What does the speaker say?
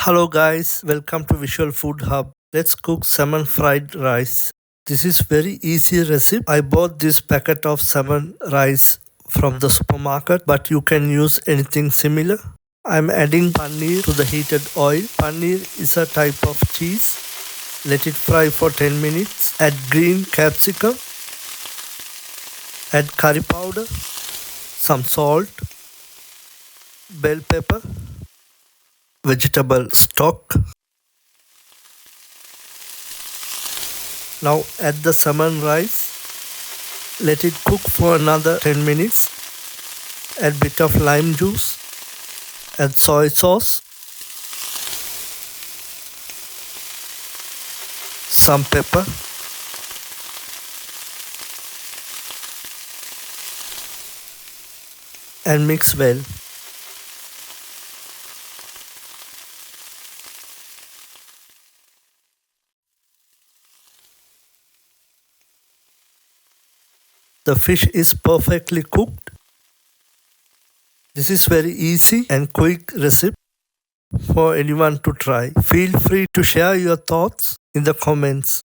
Hello guys, welcome to Visual Food Hub. Let's cook salmon fried rice. This is very easy recipe. I bought this packet of salmon rice from the supermarket, but you can use anything similar. I'm adding paneer to the heated oil. Paneer is a type of cheese. Let it fry for 10 minutes. Add green capsicum. Add curry powder, some salt, bell pepper, vegetable stock. Now add the salmon rice. Let it cook for another 10 minutes. Add bit of lime juice. Add soy sauce. Some pepper. And mix well. The fish is perfectly cooked. This is very easy and quick recipe for anyone to try. Feel free to share your thoughts in the comments.